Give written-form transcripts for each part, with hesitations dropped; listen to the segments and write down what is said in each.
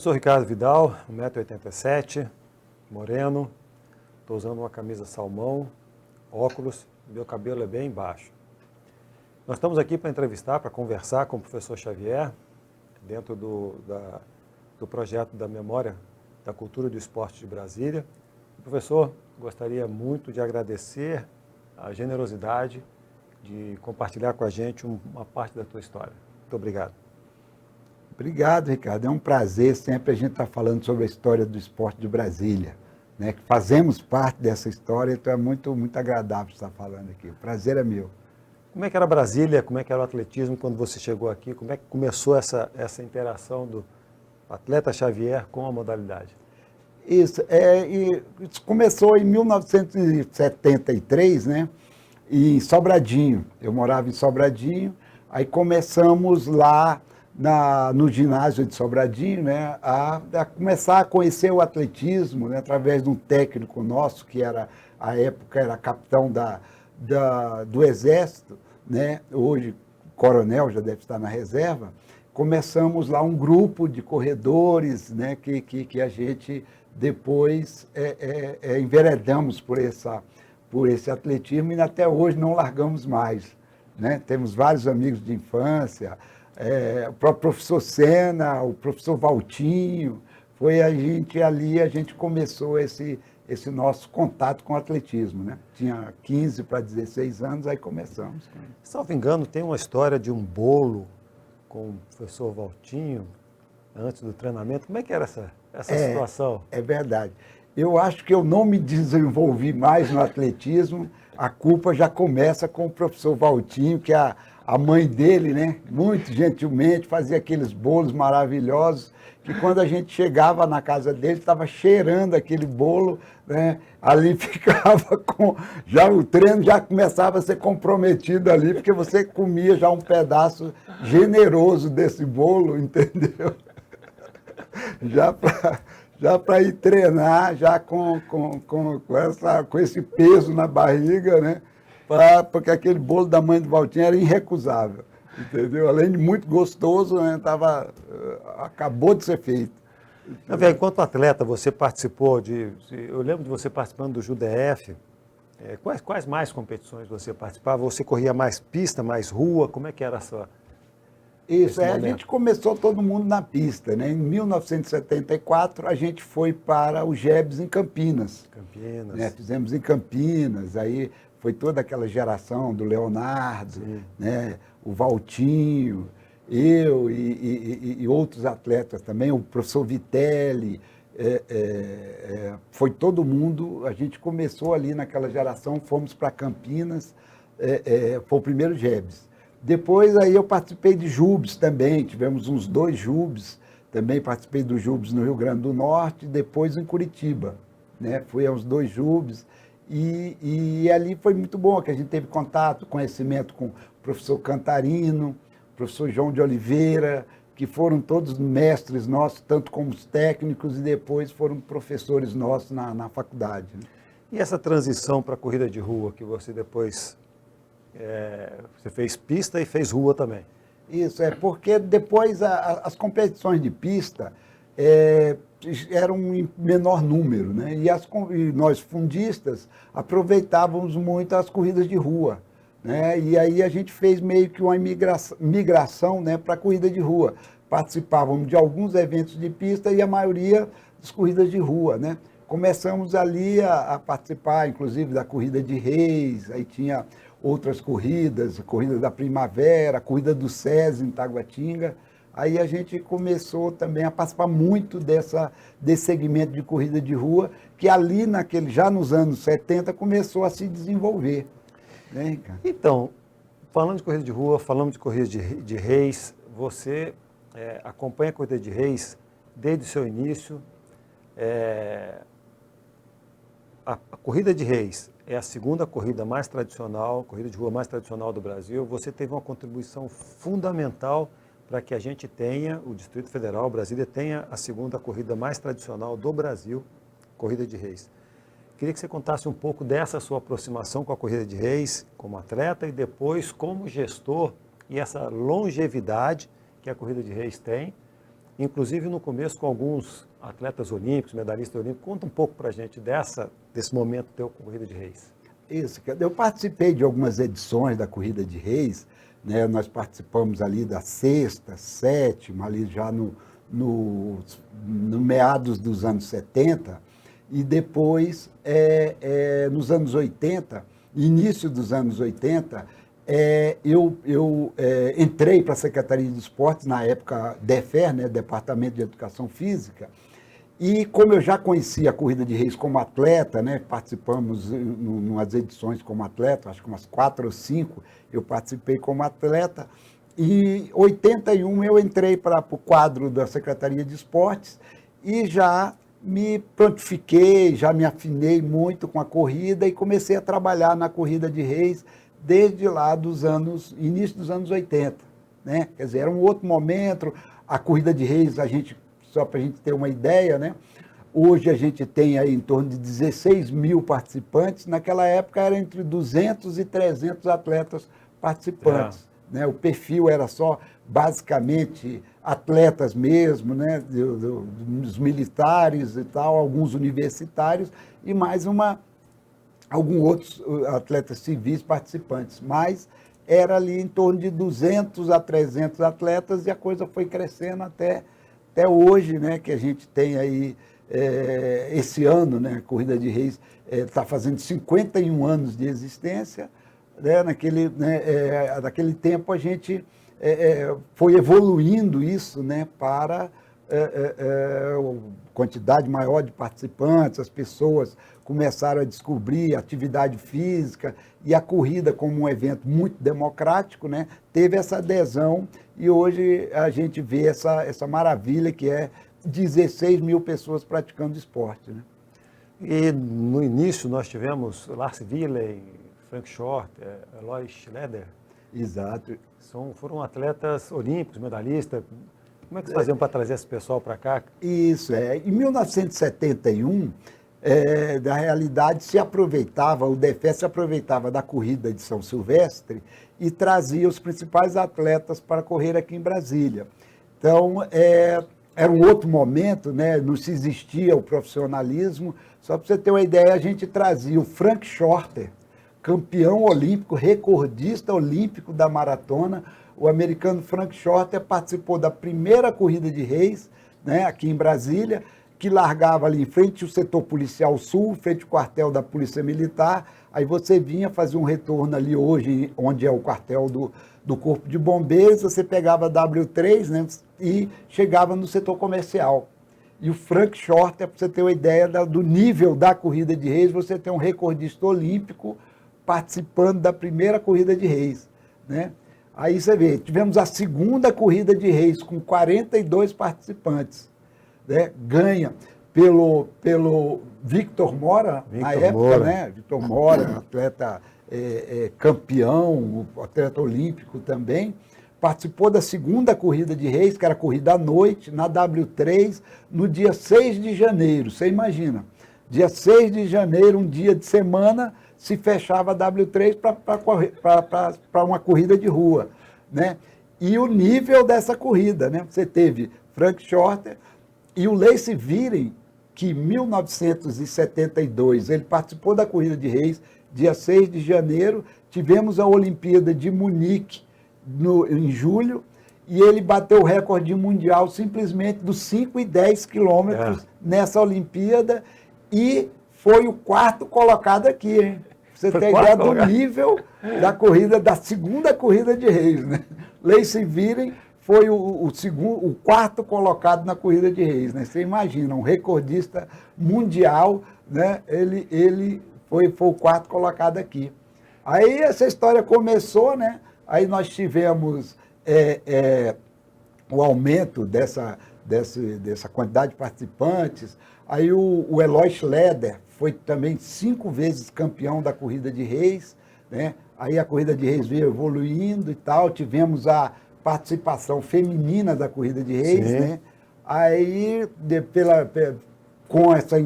sou Ricardo Vidal, 1,87 m, moreno, estou usando uma camisa salmão, óculos, meu cabelo é bem baixo. Nós estamos aqui para entrevistar, para conversar com o professor Xavier, dentro do projeto da Memória da Cultura e do Esporte de Brasília. Professor, gostaria muito de agradecer a generosidade de compartilhar com a gente uma parte da tua história. Muito obrigado. Obrigado, Ricardo. É um prazer sempre a gente estar falando sobre a história do esporte de Brasília, né? Fazemos parte dessa história, então é muito agradável estar falando aqui. O prazer é meu. Como é que era Brasília, como é que era o atletismo quando você chegou aqui? Como é que começou essa interação do atleta Xavier com a modalidade? Isso começou em 1973, né? Em Sobradinho. Eu morava em Sobradinho, aí começamos lá no ginásio de Sobradinho, né, a começar a conhecer o atletismo, né, através de um técnico nosso, que à época era capitão do Exército, né, hoje coronel, já deve estar na reserva. Começamos lá um grupo de corredores, né, que a gente depois enveredamos por esse atletismo e até hoje não largamos mais, né? Temos vários amigos de infância, o próprio professor Sena, o professor Valtinho, a gente começou esse nosso contato com o atletismo, né? Tinha 15 para 16 anos, aí começamos. Salvo engano, tem uma história de um bolo com o professor Valtinho, antes do treinamento. Como é que era essa situação? É verdade. Eu acho que eu não me desenvolvi mais no atletismo, a culpa já começa com o professor Valtinho, que a mãe dele, né, muito gentilmente, fazia aqueles bolos maravilhosos, que quando a gente chegava na casa dele, estava cheirando aquele bolo, né, ali ficava o treino já começava a ser comprometido ali, porque você comia já um pedaço generoso desse bolo, entendeu? Já para ir treinar, já com esse peso na barriga, né? Porque aquele bolo da mãe do Valtinho era irrecusável, entendeu? Além de muito gostoso, né, acabou de ser feito. Enquanto atleta, você participou eu lembro de você participando do JUDF. Quais mais competições você participava? Você corria mais pista, mais rua? Como é que era a sua... Isso, a gente começou todo mundo na pista, né? Em 1974, a gente foi para o GEBS em Campinas. Né? Fizemos em Campinas, aí foi toda aquela geração do Leonardo, né? O Valtinho, eu e outros atletas também, o professor Vitelli, foi todo mundo, a gente começou ali naquela geração, fomos para Campinas, foi o primeiro GEBS. Depois aí eu participei de JUBs também, tivemos uns 2 JUBs, também participei do JUBs no Rio Grande do Norte, depois em Curitiba, né? Fui aos 2 JUBs e ali foi muito bom, que a gente teve contato, conhecimento com o professor Cantarino, professor João de Oliveira, que foram todos mestres nossos, tanto como os técnicos, e depois foram professores nossos na faculdade. Né? E essa transição para a corrida de rua, que você depois... você fez pista e fez rua também. Isso, porque depois as competições de pista eram em menor número, né? E nós, fundistas, aproveitávamos muito as corridas de rua. Né? E aí a gente fez meio que uma migração, né, para a corrida de rua. Participávamos de alguns eventos de pista e a maioria das corridas de rua. Né? Começamos ali a participar, inclusive, da corrida de Reis, aí tinha outras corridas, a corrida da Primavera, a corrida do SESI em Taguatinga. Aí a gente começou também a participar muito desse segmento de corrida de rua, que ali já nos anos 70 começou a se desenvolver. Né, cara? Então, falando de corrida de rua, falando de corrida de reis, você acompanha a corrida de reis desde o seu início. A corrida de reis é a segunda corrida mais tradicional, corrida de rua mais tradicional do Brasil. Você teve uma contribuição fundamental para que a gente tenha, o Distrito Federal, Brasília, tenha a segunda corrida mais tradicional do Brasil, corrida de reis. Queria que você contasse um pouco dessa sua aproximação com a corrida de reis, como atleta, e depois como gestor, e essa longevidade que a corrida de reis tem, inclusive no começo com alguns atletas olímpicos, medalhistas olímpicos. Conta um pouco para a gente desse momento teu com Corrida de Reis. Isso, eu participei de algumas edições da Corrida de Reis, né? Nós participamos ali da sexta, sétima, ali já no meados dos anos 70, e depois, nos anos 80, início dos anos 80, eu entrei para a Secretaria de Esportes, na época DEFER, né? Departamento de Educação Física, e como eu já conhecia a Corrida de Reis como atleta, né? Participamos em umas edições como atleta, acho que umas 4 ou 5 eu participei como atleta, e em 81 eu entrei para o quadro da Secretaria de Esportes e já me prontifiquei, já me afinei muito com a corrida e comecei a trabalhar na Corrida de Reis desde lá início dos anos 80. Né? Quer dizer, era um outro momento, a Corrida de Reis, só para a gente ter uma ideia, né? Hoje a gente tem aí em torno de 16 mil participantes, naquela época era entre 200 e 300 atletas participantes. Né? O perfil era só basicamente atletas mesmo, né? Dos militares e tal, alguns universitários e mais alguns outros atletas civis participantes, mas era ali em torno de 200 a 300 atletas e a coisa foi crescendo até hoje, né, que a gente tem aí, esse ano, né, a Corrida de Reis está fazendo 51 anos de existência, né, naquele tempo a gente foi evoluindo isso, né, para quantidade maior de participantes, as pessoas começaram a descobrir a atividade física e a corrida como um evento muito democrático, né, teve essa adesão e hoje a gente vê essa maravilha que é 16 mil pessoas praticando esporte. Né? E no início nós tivemos Lars Willey, Frank Short, Eloy Schleder. Exato. Foram atletas olímpicos, medalhistas. Como é que vocês faziam para trazer esse pessoal para cá? Isso, Em 1971, da realidade se aproveitava, o DEFE se aproveitava da corrida de São Silvestre e trazia os principais atletas para correr aqui em Brasília. Então, era um outro momento, né? Não se existia o profissionalismo. Só para você ter uma ideia, a gente trazia o Frank Shorter, campeão olímpico, recordista olímpico da maratona. O americano Frank Shorter participou da primeira Corrida de Reis, né, aqui em Brasília, que largava ali em frente ao setor policial sul, frente ao quartel da Polícia Militar. Aí você vinha fazer um retorno ali hoje, onde é o quartel do Corpo de Bombeiros, você pegava a W3, né, e chegava no setor comercial. E o Frank Shorter, para você ter uma ideia do nível da Corrida de Reis, você tem um recordista olímpico participando da primeira Corrida de Reis, né? Aí você vê, tivemos a segunda Corrida de Reis com 42 participantes, né? Ganha pelo Victor Mora, na época, né? Victor Mora, atleta campeão, atleta olímpico também, participou da segunda Corrida de Reis, que era corrida à noite, na W3, no dia 6 de janeiro, você imagina, dia 6 de janeiro, um dia de semana, se fechava a W3 para uma corrida de rua, né? E o nível dessa corrida, né? Você teve Frank Shorter e o Lacey Viren, que em 1972 ele participou da Corrida de Reis, dia 6 de janeiro, tivemos a Olimpíada de Munique em julho, e ele bateu o recorde mundial simplesmente dos 5 e 10 quilômetros nessa Olimpíada, e foi o 4º colocado aqui, hein? Você tem ideia do nível da corrida, da segunda Corrida de Reis, né? Lacey Viren foi o 4º colocado na Corrida de Reis, né? Você imagina, um recordista mundial, né? Ele foi o 4º colocado aqui. Aí essa história começou, né? Aí nós tivemos o aumento dessa quantidade de participantes. Aí o Eloy Schleder foi também 5 vezes campeão da Corrida de Reis, né? Aí a Corrida de Reis veio evoluindo e tal, tivemos a participação feminina da Corrida de Reis, né? Aí, com essa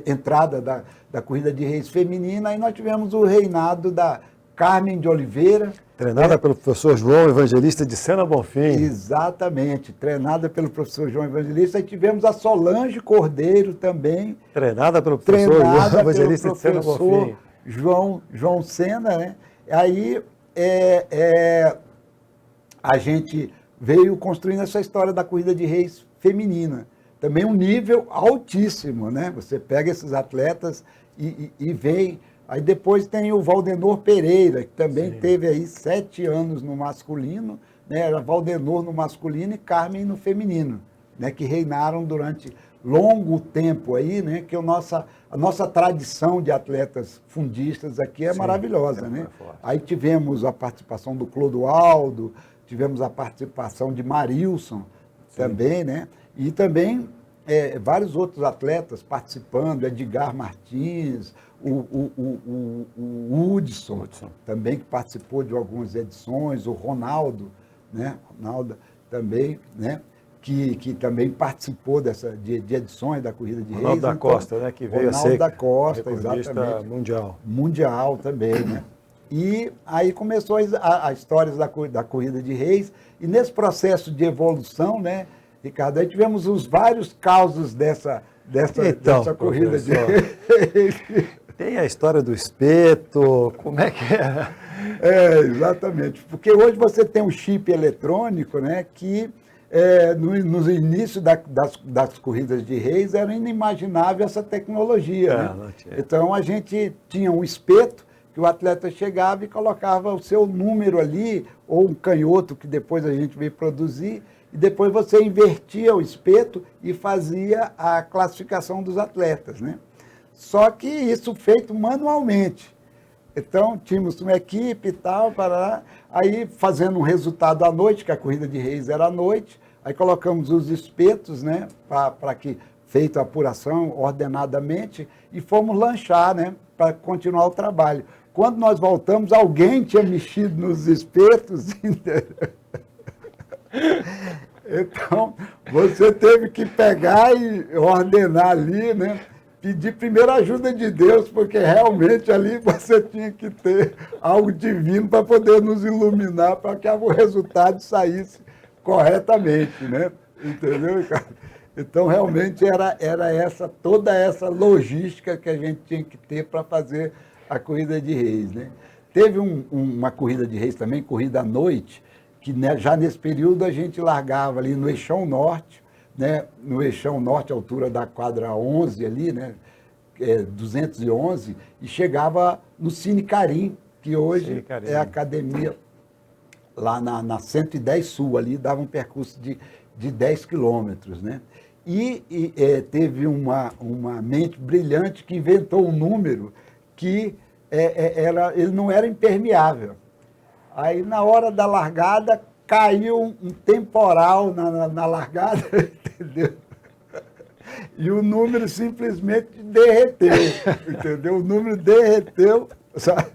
entrada da Corrida de Reis feminina, aí nós tivemos o reinado da Carmen de Oliveira. Treinada pelo professor João Evangelista de Sena Bonfim. Exatamente, treinada pelo professor João Evangelista. Aí tivemos a Solange Cordeiro também. Treinada pelo professor João Evangelista de Sena Bonfim. João Sena, né? Aí a gente veio construindo essa história da corrida de reis feminina. Também um nível altíssimo, né? Você pega esses atletas e vem. Aí depois tem o Valdenor Pereira, que também teve aí 7 anos no masculino, né? Era Valdenor no masculino e Carmen no feminino, né? Que reinaram durante longo tempo aí, né? Que a nossa tradição de atletas fundistas aqui é maravilhosa, né? Aí tivemos a participação do Clodoaldo, tivemos a participação de Marilson também, né? E também vários outros atletas participando, Edgar Martins, o Hudson, também, que participou de algumas edições, o Ronaldo, né? Ronaldo também, né? Que também participou de edições da Corrida de Reis. Ronaldo da Costa, né? Que veio Ronaldo a ser da Costa, exatamente. mundial. Mundial também, né? E aí começou a história da Corrida de Reis, e nesse processo de evolução, né, Ricardo, aí tivemos os vários causos dessa Corrida de Reis. Tem a história do espeto, como é que é? Exatamente, porque hoje você tem um chip eletrônico, né, que no início das corridas de reis era inimaginável essa tecnologia. Né? Então a gente tinha um espeto que o atleta chegava e colocava o seu número ali, ou um canhoto que depois a gente veio produzir, e depois você invertia o espeto e fazia a classificação dos atletas. Né? Só que isso feito manualmente. Então, tínhamos uma equipe e tal, aí fazendo um resultado à noite, que a Corrida de Reis era à noite, aí colocamos os espetos, né, para que, feita a apuração ordenadamente, e fomos lanchar, né, para continuar o trabalho. Quando nós voltamos, alguém tinha mexido nos espetos, então você teve que pegar e ordenar ali, né? Pedir primeiro a ajuda de Deus, porque realmente ali você tinha que ter algo divino para poder nos iluminar, para que o resultado saísse corretamente, né? Entendeu, cara? Então, realmente, era toda essa logística que a gente tinha que ter para fazer a Corrida de Reis, né? Teve uma Corrida de Reis também, corrida à noite, que já nesse período a gente largava ali no Eixão Norte, né, no Eixão Norte, à altura da quadra 11 ali, né, 211, e chegava no Cine Carim, que hoje é a academia lá na 110 Sul, ali dava um percurso de 10 quilômetros, né? E teve uma mente brilhante que inventou um número que ele não era impermeável. Aí, na hora da largada, caiu um temporal na largada, entendeu? E o número simplesmente derreteu, entendeu? O número derreteu, sabe?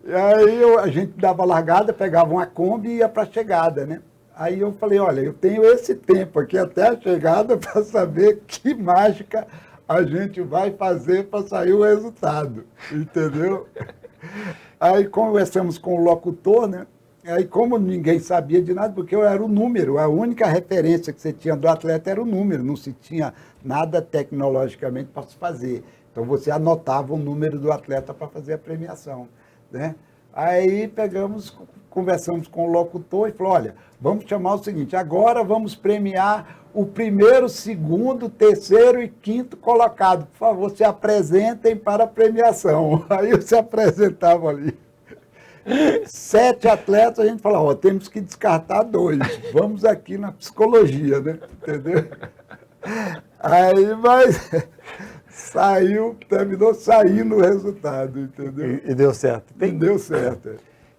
E aí a gente dava largada, pegava uma Kombi e ia para a chegada, né? Aí eu falei, olha, eu tenho esse tempo aqui até a chegada para saber que mágica a gente vai fazer para sair o resultado, entendeu? Aí conversamos com o locutor, né? Aí, como ninguém sabia de nada, porque eu era o número, a única referência que você tinha do atleta era o número, não se tinha nada tecnologicamente para se fazer. Então, você anotava o número do atleta para fazer a premiação, né? Aí conversamos com o locutor e falou, olha, vamos chamar o seguinte, agora vamos premiar o primeiro, segundo, terceiro e quinto colocado. Por favor, se apresentem para a premiação. Aí eu se apresentava ali. 7 atletas, a gente falava, ó, temos que descartar 2. Vamos aqui na psicologia, né? Entendeu? Aí, mas terminou saindo o resultado, entendeu? E deu certo. Deu certo.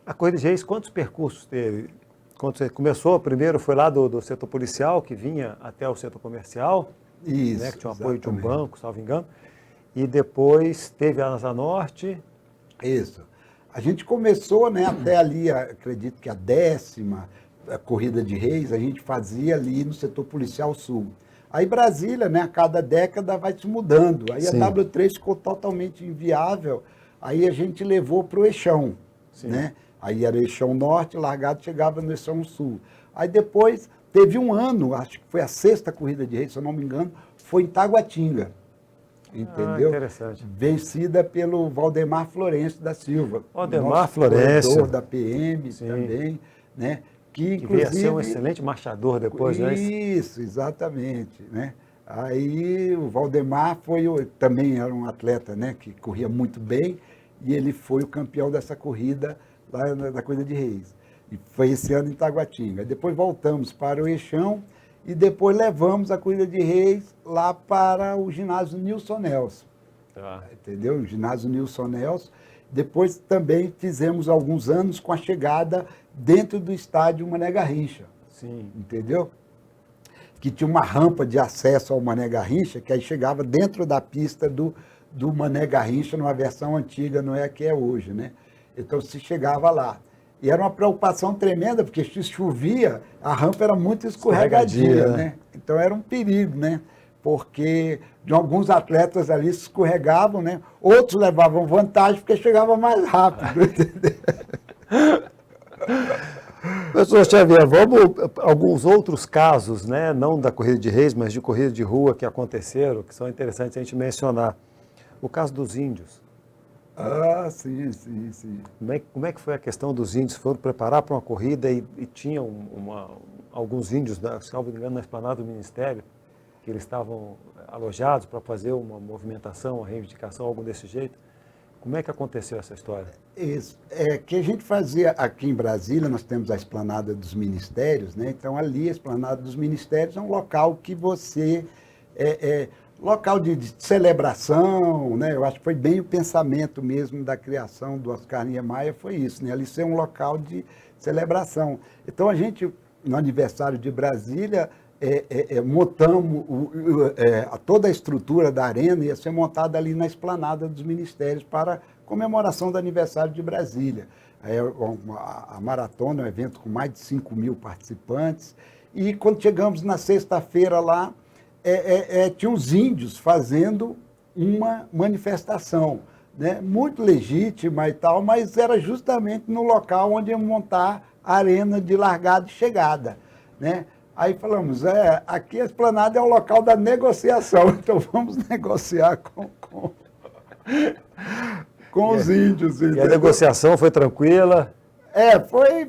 A Corrida de Reis, quantos percursos teve? Quando você começou, primeiro foi lá do setor policial, que vinha até o setor comercial, isso, né, que tinha o apoio de um banco, salvo engano, e depois teve a Asa Norte. Isso. A gente começou, né, até ali, acredito que a 10ª Corrida de Reis, a gente fazia ali no setor policial sul. Aí Brasília, né, a cada década vai se mudando. Aí Sim. A W3 ficou totalmente inviável, aí a gente levou para o Eixão, né? Aí era Eixão Norte, largado, chegava no Eixão Sul. Aí depois teve um ano, acho que foi a 6ª corrida de reis, se eu não me engano, foi em Taguatinga. Entendeu? Interessante. Vencida pelo Valdemar Florencio da Silva. Valdemar Florencio. Corredor da PM Sim. Também, né? Que inclusive veio a ser um inclusive excelente marchador depois, né? Isso, exatamente, né? Aí o Valdemar também era um atleta, né, que corria muito bem, e ele foi o campeão dessa corrida lá da Corrida de Reis. E foi esse ano em Taguatinga. Depois voltamos para o Eixão e depois levamos a Corrida de Reis lá para o ginásio Nilson Nelson. Tá. Entendeu? O ginásio Nilson Nelson. Depois também fizemos alguns anos com a chegada dentro do estádio Mané Garrincha. Sim. Entendeu? Que tinha uma rampa de acesso ao Mané Garrincha, que aí chegava dentro da pista do Mané Garrincha, numa versão antiga, não é a que é hoje, né? Então se chegava lá. E era uma preocupação tremenda, porque se chovia, a rampa era muito escorregadia, né? Então era um perigo, né? Porque de alguns atletas ali se escorregavam, né? Outros levavam vantagem porque chegava mais rápido, entendeu? Professor Xavier, vamos alguns outros casos, né? Não da Corrida de Reis, mas de corrida de rua que aconteceram, que são interessantes a gente mencionar. O caso dos índios. Ah, sim. Como é que foi a questão dos índios? Foram preparar para uma corrida e tinham alguns índios, salvo engano, na esplanada do Ministério, que eles estavam alojados para fazer uma movimentação, uma reivindicação, algo desse jeito. Como é que aconteceu essa história? Isso. Que a gente fazia aqui em Brasília, nós temos a esplanada dos ministérios, né? Então ali a esplanada dos ministérios é um local que você... local de celebração, né? Eu acho que foi bem o pensamento mesmo da criação do Oscar Niemeyer, foi isso, né? Ali ser um local de celebração. Então a gente, no aniversário de Brasília, montamos toda a estrutura da arena ia ser montada ali na esplanada dos ministérios para comemoração do aniversário de Brasília. A maratona é um evento com mais de 5.000 participantes, e quando chegamos na sexta-feira lá, tinha os índios fazendo uma manifestação, né? Muito legítima e tal, mas era justamente no local onde iam montar a arena de largada e chegada, né? Aí falamos, aqui a esplanada é o local da negociação, então vamos negociar com os índios. E a negociação foi tranquila?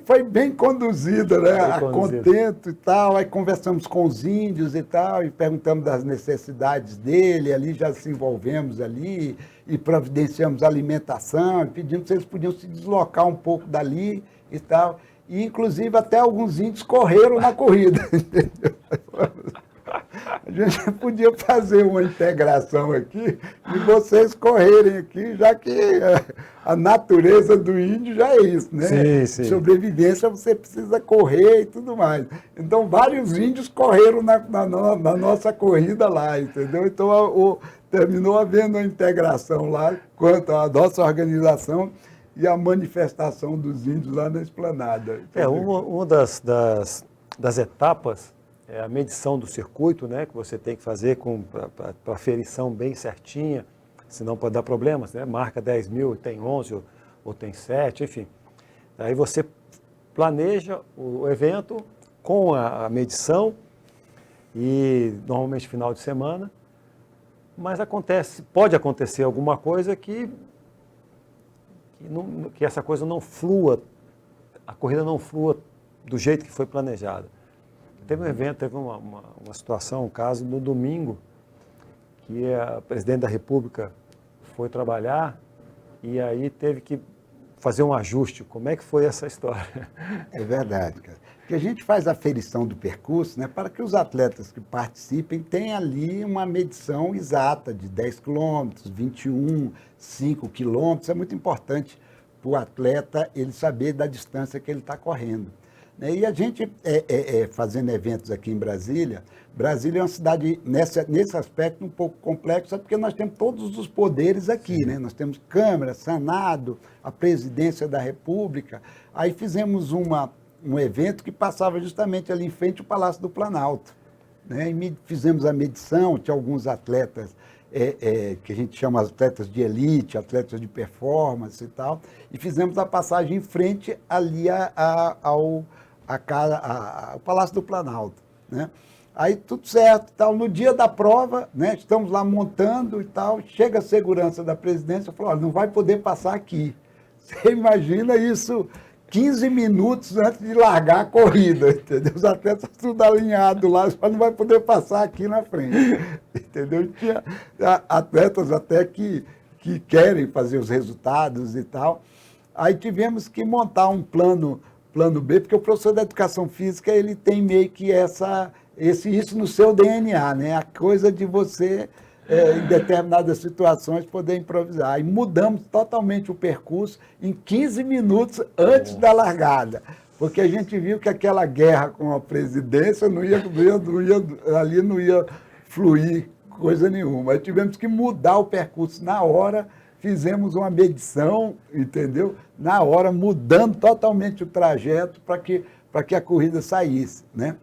Foi bem conduzida, né? A contento e tal. Aí conversamos com os índios e tal, e perguntamos das necessidades dele, ali já se envolvemos ali, e providenciamos alimentação, e pedimos se eles podiam se deslocar um pouco dali e tal. E, inclusive, até alguns índios correram na corrida, entendeu? A gente podia fazer uma integração aqui e vocês correrem aqui, já que a natureza do índio já é isso, né? Sim. Sobrevivência, você precisa correr e tudo mais. Então, vários índios correram na nossa corrida lá, entendeu? Então, terminou havendo uma integração lá quanto à nossa organização e a manifestação dos índios lá na esplanada. Uma das etapas é a medição do circuito, né, que você tem que fazer para a ferição bem certinha, senão pode dar problemas, né? Marca 10.000, tem 11 ou tem 7, enfim. Aí você planeja o evento com a medição, e normalmente final de semana, mas pode acontecer alguma coisa que essa coisa não flua, a corrida não flua do jeito que foi planejada. Teve um evento, teve uma situação, um caso, no domingo, que a presidente da República foi trabalhar e aí teve que fazer um ajuste. Como é que foi essa história? É verdade, cara. Porque a gente faz a aferição do percurso, né, para que os atletas que participem tenham ali uma medição exata de 10 quilômetros, 21, 5 quilômetros. É muito importante para o atleta ele saber da distância que ele está correndo. E a gente, fazendo eventos aqui em Brasília, Brasília é uma cidade, nesse aspecto, um pouco complexa, porque nós temos todos os poderes aqui, né? Nós temos Câmara, Senado, a Presidência da República. Aí fizemos um evento que passava justamente ali em frente ao Palácio do Planalto, né? E fizemos a medição, tinha alguns atletas que a gente chama atletas de elite, atletas de performance e tal, e fizemos a passagem em frente ali ao Palácio do Planalto, né? Aí tudo certo, tal. No dia da prova, né, estamos lá montando e tal, chega a segurança da presidência e fala, olha, não vai poder passar aqui. Você imagina isso 15 minutos antes de largar a corrida, entendeu? Os atletas tudo alinhados lá, só não vai poder passar aqui na frente, entendeu? Tinha atletas até que querem fazer os resultados e tal. Aí tivemos que montar um plano B, porque o professor da educação física, ele tem meio que isso no seu DNA, né? A coisa de você, em determinadas situações, poder improvisar. E mudamos totalmente o percurso em 15 minutos antes da largada, porque a gente viu que aquela guerra com a presidência ali não ia fluir coisa nenhuma. Aí tivemos que mudar o percurso na hora, fizemos uma medição, entendeu? Na hora, mudando totalmente o trajeto para que a corrida saísse, né?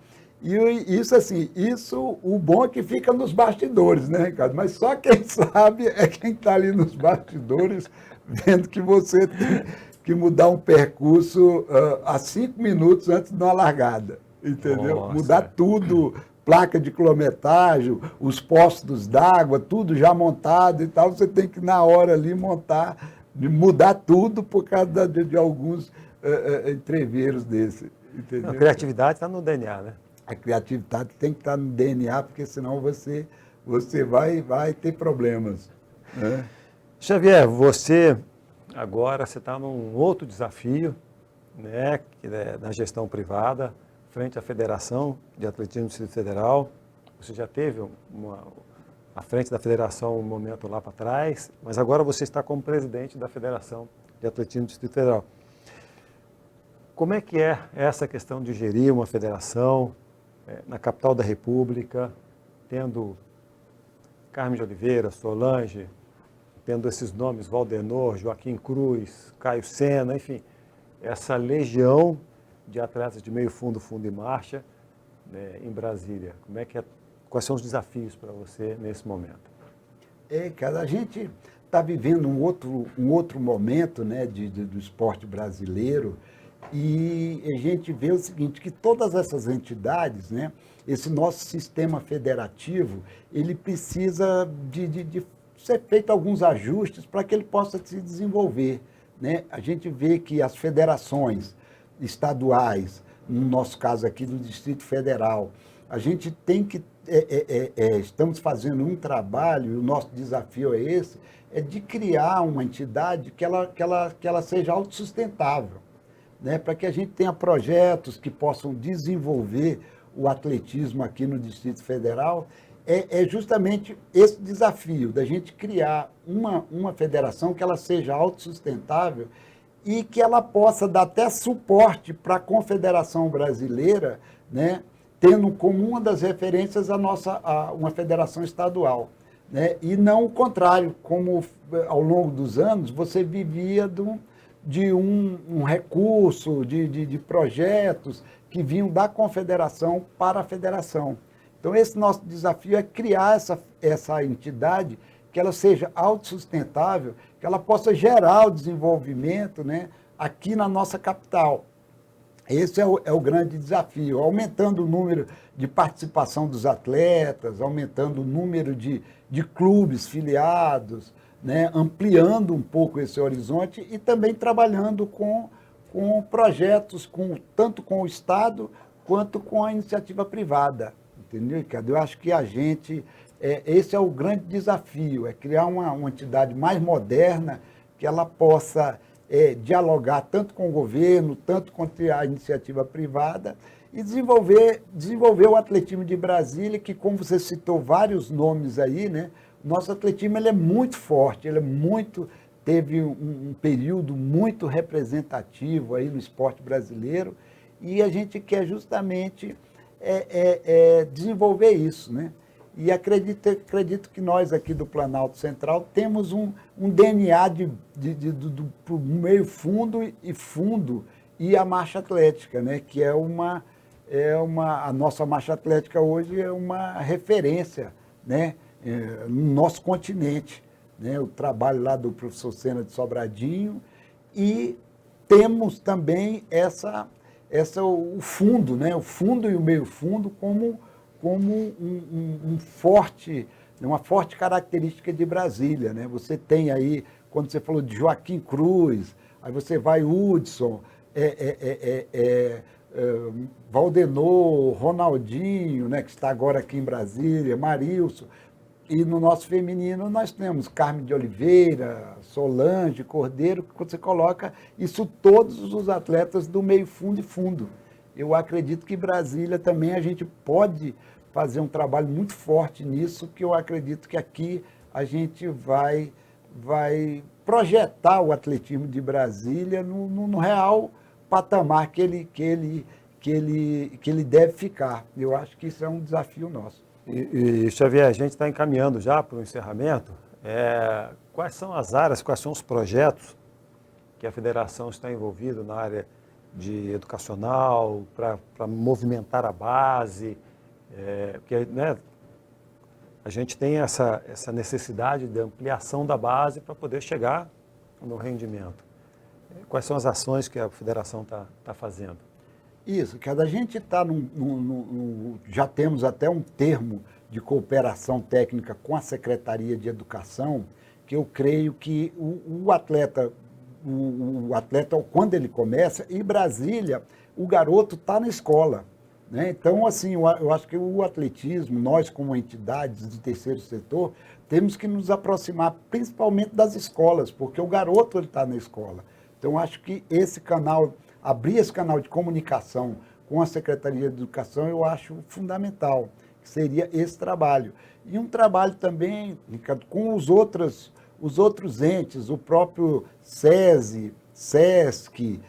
E isso, o bom é que fica nos bastidores, né, Ricardo? Mas só quem sabe é quem está ali nos bastidores, vendo que você tem que mudar um percurso a 5 minutos antes de uma largada, entendeu? Nossa. Mudar tudo, placa de quilometragem, os postos d'água, tudo já montado e tal, você tem que, na hora ali, mudar tudo por causa de alguns entreveros desse, entendeu? A criatividade está no DNA, né? A criatividade tem que estar no DNA, porque senão você vai ter problemas, né? Xavier, você está num outro desafio, né, que é na gestão privada, frente à Federação de Atletismo do Distrito Federal. Você já teve à frente da federação um momento lá para trás, mas agora você está como presidente da Federação de Atletismo do Distrito Federal. Como é que é essa questão de gerir uma federação na capital da República, tendo Carmen de Oliveira, Solange, tendo esses nomes, Valdenor, Joaquim Cruz, Caio Sena, enfim, essa legião de atletas de meio fundo, fundo e marcha, né, em Brasília? Quais são os desafios para você nesse momento? Cara, a gente está vivendo um outro momento, né, do esporte brasileiro, e a gente vê o seguinte, que todas essas entidades, né, esse nosso sistema federativo, ele precisa de ser feito alguns ajustes para que ele possa se desenvolver, né? A gente vê que as federações estaduais, no nosso caso aqui do Distrito Federal, a gente tem que, estamos fazendo um trabalho, e o nosso desafio é esse, é de criar uma entidade que ela seja autossustentável, né, para que a gente tenha projetos que possam desenvolver o atletismo aqui no Distrito Federal. É justamente esse desafio da gente criar uma federação que ela seja autossustentável e que ela possa dar até suporte para a Confederação Brasileira, né, tendo como uma das referências uma federação estadual, né, e não o contrário, como ao longo dos anos você vivia de um recurso, de projetos que vinham da confederação para a federação. Então, esse nosso desafio é criar essa entidade que ela seja autossustentável, que ela possa gerar o desenvolvimento, né, aqui na nossa capital. Esse é o grande desafio, aumentando o número de participação dos atletas, aumentando o número de clubes filiados, né, ampliando um pouco esse horizonte e também trabalhando com projetos, tanto com o Estado quanto com a iniciativa privada. Entendeu, Ricardo? Eu acho que esse é o grande desafio, é criar uma entidade mais moderna, que ela possa dialogar tanto com o governo, tanto com a iniciativa privada, e desenvolver o atletismo de Brasília, que, como você citou vários nomes aí, né, o nosso atletismo ele é muito forte, teve um período muito representativo aí no esporte brasileiro, e a gente quer justamente desenvolver isso, né? E acredito que nós aqui do Planalto Central temos um DNA do meio fundo e a marcha atlética, né? Que a nossa marcha atlética hoje é uma referência, né, no nosso continente, né? O trabalho lá do professor Sena de Sobradinho, e temos também o fundo, né? O fundo e o meio fundo como uma forte característica de Brasília, né? Você tem aí, quando você falou de Joaquim Cruz, aí você vai Hudson, Valdenor, Ronaldinho, né, que está agora aqui em Brasília, Marilson. E no nosso feminino nós temos Carmen de Oliveira, Solange, Cordeiro, que você coloca isso todos os atletas do meio fundo e fundo. Eu acredito que Brasília também a gente pode fazer um trabalho muito forte nisso, que eu acredito que aqui a gente vai projetar o atletismo de Brasília no real patamar que ele deve ficar. Eu acho que isso é um desafio nosso. E Xavier, a gente está encaminhando já para o encerramento. Quais são as áreas, quais são os projetos que a federação está envolvida na área de educacional, para movimentar a base? Porque, né, a gente tem essa necessidade de ampliação da base para poder chegar no rendimento. Quais são as ações que a federação está fazendo? Isso, que a gente está já temos até um termo de cooperação técnica com a Secretaria de Educação, que eu creio que o atleta, quando ele começa, em Brasília, o garoto está na escola, né? Então, assim, eu acho que o atletismo, nós como entidades de terceiro setor, temos que nos aproximar principalmente das escolas, porque o garoto está na escola. Então, acho que abrir esse canal de comunicação com a Secretaria de Educação, eu acho fundamental, que seria esse trabalho. E um trabalho também, Ricardo, com os outros entes, o próprio SESI, SESC,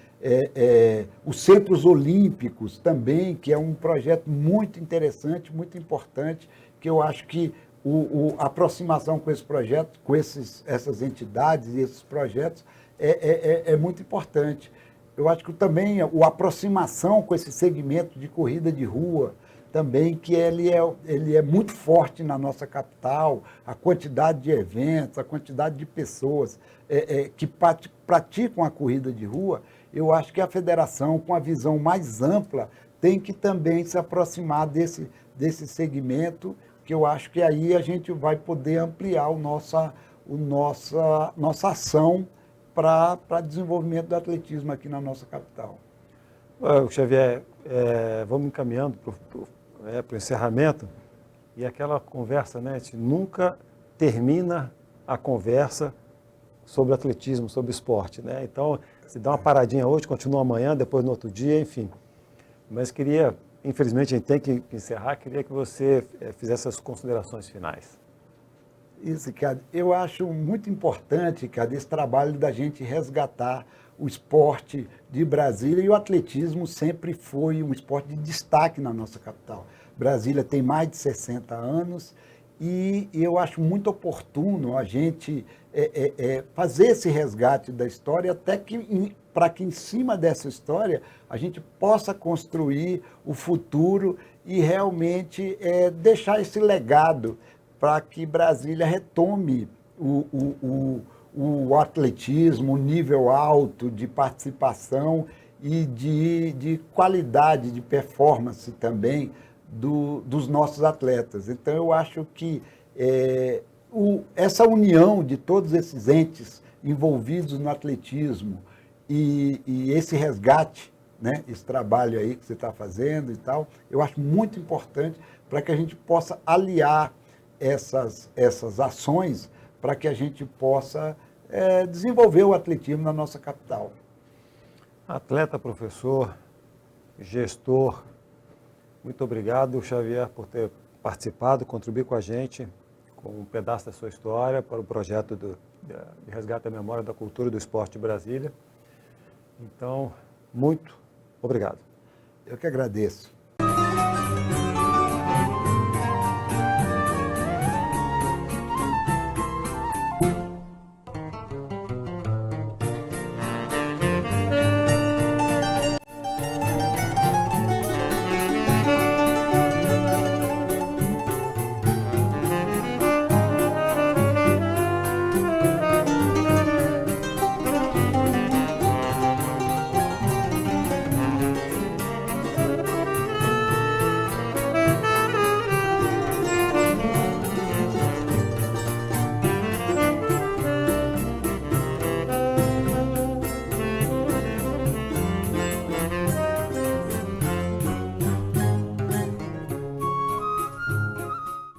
os Centros Olímpicos também, que é um projeto muito interessante, muito importante, que eu acho que a aproximação com esse projeto, com essas entidades e esses projetos, é muito importante. Eu acho que também a aproximação com esse segmento de corrida de rua, também que ele é muito forte na nossa capital, a quantidade de eventos, a quantidade de pessoas que praticam a corrida de rua, eu acho que a federação, com a visão mais ampla, tem que também se aproximar desse segmento, que eu acho que aí a gente vai poder ampliar nossa ação para desenvolvimento do atletismo aqui na nossa capital. Xavier, vamos encaminhando para o encerramento, e aquela conversa, né, a gente nunca termina a conversa sobre atletismo, sobre esporte, né? Então, se dá uma paradinha hoje, continua amanhã, depois no outro dia, enfim. Mas queria, infelizmente a gente tem que encerrar, queria que você fizesse as considerações finais. Isso, Ricardo. Eu acho muito importante, Ricardo, esse trabalho da gente resgatar o esporte de Brasília, e o atletismo sempre foi um esporte de destaque na nossa capital. Brasília tem mais de 60 anos e eu acho muito oportuno a gente fazer esse resgate da história, até que para que em cima dessa história a gente possa construir o futuro e realmente deixar esse legado para que Brasília retome o atletismo, o nível alto de participação e de qualidade, de performance também dos nossos atletas. Então, eu acho que essa união de todos esses entes envolvidos no atletismo e esse resgate, né, esse trabalho aí que você está fazendo e tal, eu acho muito importante para que a gente possa aliar essas ações para que a gente possa desenvolver o atletismo na nossa capital. Atleta, professor, gestor, muito obrigado, Xavier, por ter participado, contribuir com a gente com um pedaço da sua história para o projeto de resgate da memória da cultura e do esporte de Brasília. Então, muito obrigado. Eu que agradeço.